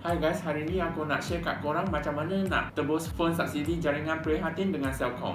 Hai guys, hari ni aku nak share kat korang macam mana nak tebus phone subsidi jaringan Prihatin dengan Celcom.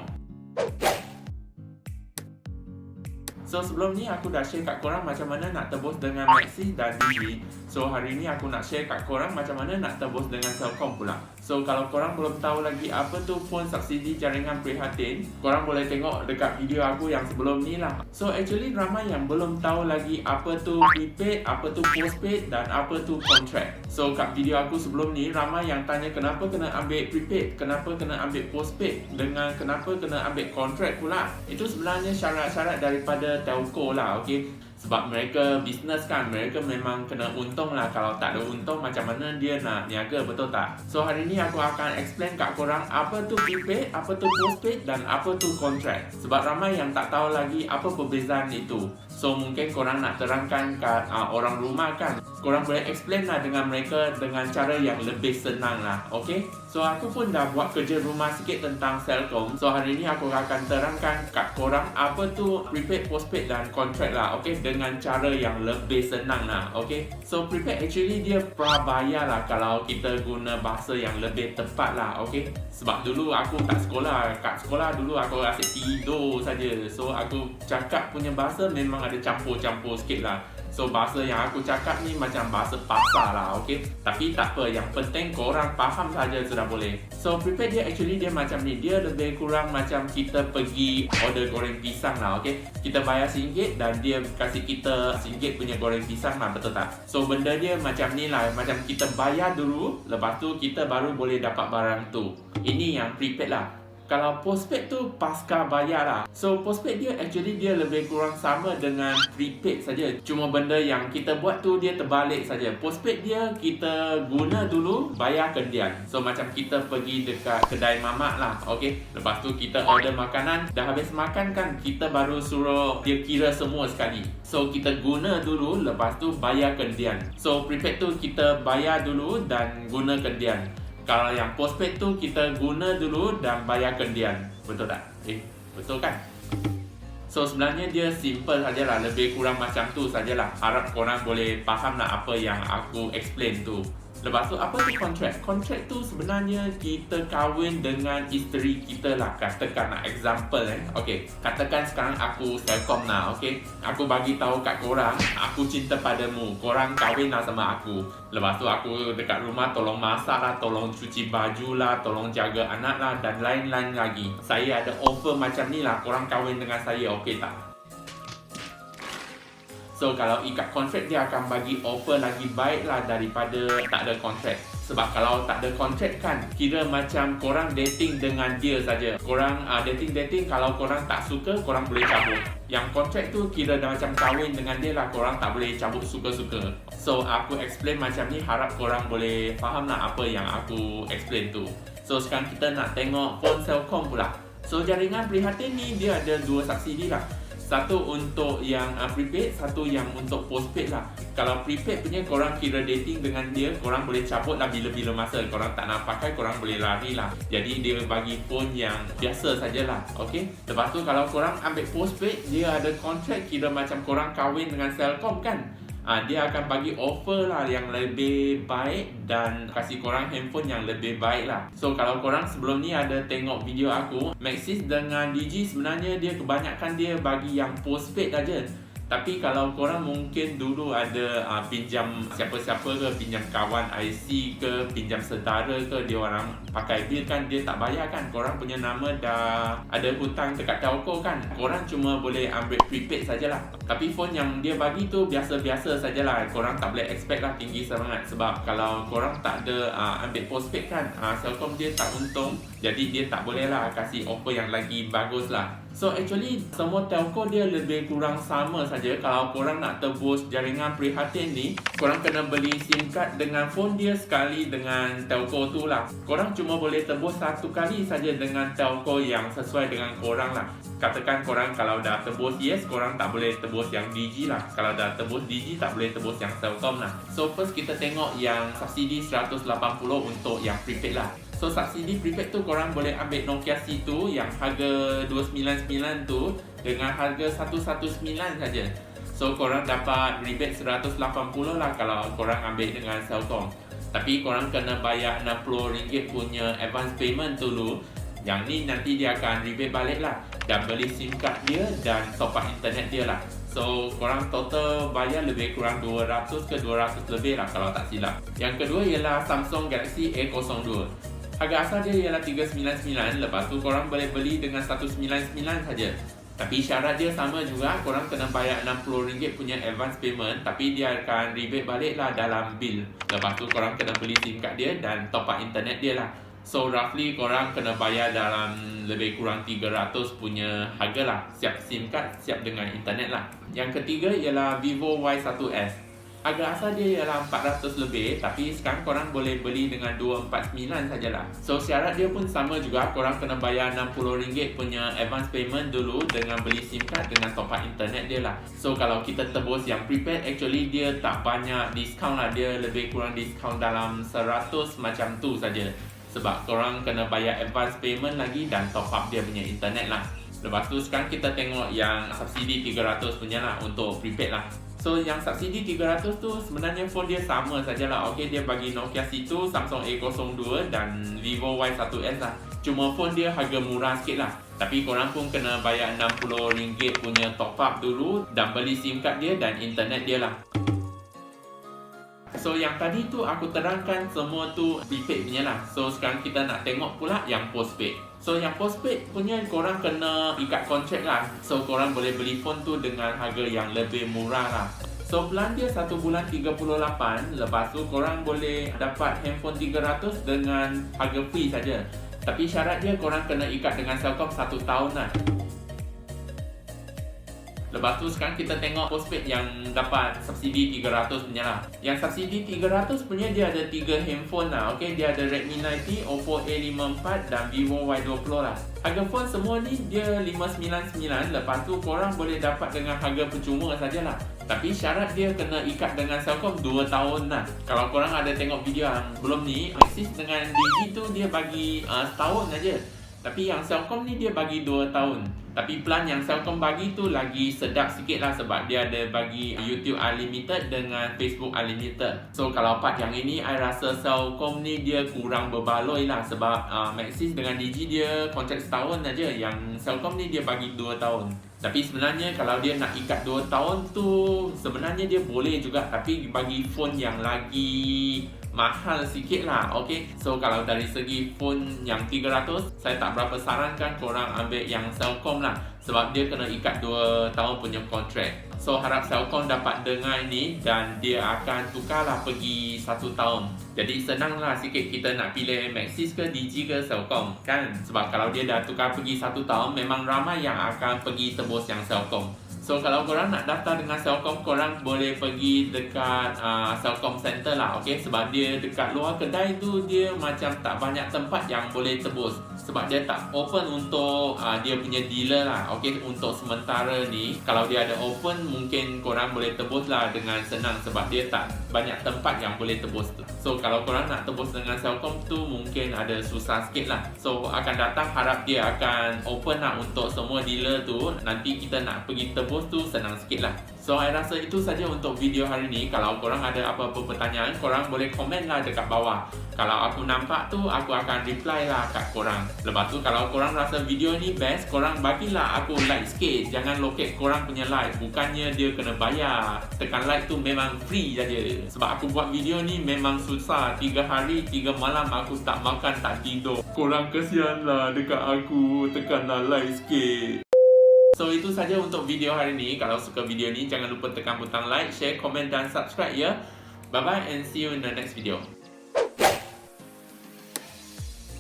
So sebelum ni aku dah share kat korang macam mana nak tebus dengan Maxis dan Digi. So hari ni aku nak share kat korang macam mana nak tebus dengan Celcom pula. So kalau korang belum tahu lagi apa tu phone subsidi jaringan Prihatin, korang boleh tengok dekat video aku yang sebelum ni lah. So actually ramai yang belum tahu lagi apa tu prepaid, apa tu postpaid dan apa tu contract. So kat video aku sebelum ni ramai yang tanya kenapa kena ambil prepaid, kenapa kena ambil postpaid dengan kenapa kena ambil contract pula. Itu sebenarnya syarat-syarat daripada telco lah, okey. Sebab mereka bisnes kan, mereka memang kena untung lah. Kalau tak ada untung macam mana dia nak niaga, betul tak? So hari ni aku akan explain kat korang apa tu prepaid, apa tu postpaid dan apa tu contract. Sebab ramai yang tak tahu lagi apa perbezaan itu. So mungkin korang nak terangkan kat orang rumah kan, korang boleh explain lah dengan mereka dengan cara yang lebih senang lah, okay? So aku pun dah buat kerja rumah sikit tentang Celcom. So hari ni aku akan terangkan kat korang apa tu prepaid, postpaid dan contract lah, okay? Dengan cara yang lebih senang lah, okay? So prepaid actually dia prabayar lah kalau kita guna bahasa yang lebih tepat lah, okay? Sebab dulu aku tak sekolah, kat sekolah dulu aku asyik tidur saja. So aku cakap punya bahasa memang ada campur-campur sikit lah. So bahasa yang aku cakap ni macam bahasa pasar lah, okay? Tapi tak apa, yang penting korang faham saja sudah boleh. So prepaid dia actually dia macam ni, dia lebih kurang macam kita pergi order goreng pisang lah, okay? Kita bayar RM1 dan dia kasih kita RM1 punya goreng pisang lah, betul tak? So benda dia macam ni lah, macam kita bayar dulu, lepas tu kita baru boleh dapat barang tu. Ini yang prepaid lah. Kalau postpaid tu pasca bayar lah. So postpaid dia actually dia lebih kurang sama dengan prepaid saja. Cuma benda yang kita buat tu dia terbalik saja. Postpaid dia kita guna dulu, bayar kendian. So macam kita pergi dekat kedai mamak lah, okay? Lepas tu kita order makanan, dah habis makan kan, kita baru suruh dia kira semua sekali. So kita guna dulu, lepas tu bayar kendian. So prepaid tu kita bayar dulu dan guna kendian. Kalau yang postpaid tu kita guna dulu dan bayar kendian. Betul tak? Betul kan? So sebenarnya dia simple sajalah, lebih kurang macam tu sajalah. Harap korang boleh faham lah apa yang aku explain tu. Lepas tu apa tu contract? Contract tu sebenarnya kita kahwin dengan isteri kita lah. Katakan nak example okay. Katakan sekarang aku Celcom lah, okay. Aku bagi tahu kat korang, aku cinta padamu. Korang kahwin lah sama aku. Lepas tu aku dekat rumah tolong masak lah, tolong cuci baju lah, tolong jaga anak lah dan lain-lain lagi. Saya ada offer macam ni lah, korang kahwin dengan saya, okay tak? So kalau ikat kontrak dia akan bagi offer lagi baik lah daripada tak ada kontrak. Sebab kalau tak ada kontrak kan, kira macam korang dating dengan dia saja. Korang dating kalau korang tak suka, korang boleh cabut. Yang kontrak tu kira dah macam kahwin dengan dia lah, korang tak boleh cabut suka-suka. So aku explain macam ni, harap korang boleh faham lah apa yang aku explain tu. So sekarang kita nak tengok phone Celcom pula. So jaringan Prihatin ni dia ada dua subsidi lah. Satu untuk yang prepaid, satu yang untuk postpaid lah. Kalau prepaid punya korang kira dating dengan dia, korang boleh cabut lah bila-bila masa. Korang tak nak pakai, korang boleh lari lah. Jadi dia bagi phone yang biasa sajalah, okay? Lepas tu kalau korang ambil postpaid, dia ada kontrak kira macam korang kahwin dengan Celcom kan. Dia akan bagi offer lah yang lebih baik dan kasih korang handphone yang lebih baik lah. So kalau korang sebelum ni ada tengok video aku, Maxis dengan Digi sebenarnya dia kebanyakan dia bagi yang postpaid aja. Tapi kalau korang mungkin dulu ada pinjam siapa-siapa ke, pinjam kawan IC ke, pinjam saudara ke, dia orang pakai bil kan, dia tak bayar kan, korang punya nama dah ada hutang dekat telco kan, korang cuma boleh ambil prepaid sajalah. Tapi phone yang dia bagi tu biasa-biasa sajalah, korang tak boleh expect lah tinggi sangat. Sebab kalau korang tak ada ambil postpaid kan, Celcom dia tak untung, jadi dia tak boleh lah kasih offer yang lagi bagus lah. So actually semua telco dia lebih kurang sama saja. Kalau korang nak tebus jaringan Prihatin ni, korang kena beli SIM card dengan phone dia sekali dengan telco tu lah. Korang cuma boleh tebus satu kali saja dengan telco yang sesuai dengan korang lah. Katakan korang kalau dah tebus Yes, korang tak boleh tebus yang Digi lah. Kalau dah tebus Digi, tak boleh tebus yang Celcom lah. So first kita tengok yang subsidi 180 untuk yang prepaid lah. So subsidi prepaid tu korang boleh ambil Nokia C2 yang harga 299 tu dengan harga 119 saja. So korang dapat rebate 180 lah kalau korang ambil dengan Celcom. Tapi korang kena bayar RM60 punya advance payment dulu. Yang ni nanti dia akan rebate balik lah, dan beli SIM card dia dan top up internet dia lah. So korang total bayar lebih kurang 200 ke 200 lebih lah kalau tak silap. Yang kedua ialah Samsung Galaxy A02. Harga asal dia ialah 399, lepas tu korang boleh beli dengan 199 saja. Tapi syarat dia sama juga, korang kena bayar RM60 punya advance payment, tapi dia akan rebate balik lah dalam bil. Lepas tu korang kena beli SIM card dia dan top up internet dia lah. So roughly korang kena bayar dalam lebih kurang 300 punya harga lah, siap SIM card, siap dengan internet lah. Yang ketiga ialah Vivo Y1S. Harga asal dia ialah 400 lebih, tapi sekarang korang boleh beli dengan 249 sajalah. So syarat dia pun sama juga, korang kena bayar RM60 punya advance payment dulu dengan beli SIM card dengan top up internet dia lah. So kalau kita tebus yang prepaid, actually dia tak banyak discount lah, dia lebih kurang discount dalam 100 macam tu saja. Sebab korang kena bayar advance payment lagi dan top up dia punya internet lah. Lepas tu sekarang kita tengok yang subsidi 300 punya lah untuk prepaid lah. So yang subsidi 300 tu sebenarnya phone dia sama sajalah. Okey, dia bagi Nokia situ, Samsung A02 dan Vivo Y1S lah. Cuma phone dia harga murah sikit lah. Tapi korang pun kena bayar RM60 punya top up dulu dan beli SIM card dia dan internet dia lah. So yang tadi tu aku terangkan semua tu prepaid punya lah. So sekarang kita nak tengok pula yang postpaid. So yang postpaid punya korang kena ikat kontrak lah. So korang boleh beli phone tu dengan harga yang lebih murah lah. So plan dia 1 bulan 38. Lepas tu korang boleh dapat handphone 300 dengan harga free saja. Tapi syarat dia korang kena ikat dengan Celcom 1 tahun lah. Lepas tu sekarang kita tengok postpaid yang dapat subsidi 300 punya lah. Yang subsidi 300 punya dia ada 3 handphone lah. Okay, dia ada Redmi 90, Oppo A54 dan Vivo Y20 lah. Harga phone semua ni dia 599. Lepas tu korang boleh dapat dengan harga percuma sajalah. Tapi syarat dia kena ikat dengan Celcom 2 tahun lah. Kalau korang ada tengok video yang belum ni, Maxis dengan Digi tu dia bagi setahun saja. Tapi yang Celcom ni dia bagi 2 tahun. Tapi plan yang Celcom bagi tu lagi sedap sikit lah, sebab dia ada bagi YouTube Unlimited dengan Facebook Unlimited. So kalau part yang ini, I rasa Celcom ni dia kurang berbaloi lah. Sebab Maxis dengan Digi dia kontrak setahun saja. Yang Celcom ni dia bagi 2 tahun. Tapi sebenarnya kalau dia nak ikat 2 tahun tu, sebenarnya dia boleh juga. Tapi bagi phone yang lagi mahal sikit lah. Okay, so kalau dari segi phone yang 300, saya tak berapa sarankan korang ambil yang Celcom lah. Sebab dia kena ikat 2 tahun punya kontrak. So harap Celcom dapat dengar ini dan dia akan tukarlah pergi 1 tahun. Jadi senanglah sikit kita nak pilih Maxis ke Digi ke Celcom kan. Sebab kalau dia dah tukar pergi 1 tahun, memang ramai yang akan pergi tebus yang Celcom. So kalau korang nak daftar dengan Celcom, korang boleh pergi dekat Celcom Center lah. Okay, sebab dia dekat luar kedai tu dia macam tak banyak tempat yang boleh tebus. Sebab dia tak open untuk dia punya dealer lah. Okay, untuk sementara ni, kalau dia ada open, mungkin korang boleh tebus lah dengan senang. Sebab dia tak banyak tempat yang boleh tebus tu. So kalau korang nak tebus dengan Celcom tu, mungkin ada susah sikit lah. So akan datang harap dia akan open lah untuk semua dealer tu. Nanti kita nak pergi tebus tu senang sikit lah. So I rasa itu saja untuk video hari ni. Kalau korang ada apa-apa pertanyaan, korang boleh komen lah dekat bawah. Kalau aku nampak tu, aku akan reply lah kat korang. Lepas tu kalau korang rasa video ni best, korang bagilah aku like sikit. Jangan locate korang punya like, bukannya dia kena bayar. Tekan like tu memang free saja. Sebab aku buat video ni memang susah. 3 hari 3 malam aku tak makan tak tidur. Korang kesian lah dekat aku, tekanlah like sikit. So itu saja untuk video hari ni. Kalau suka video ni, jangan lupa tekan butang like, share, komen dan subscribe ya. Bye bye and see you in the next video.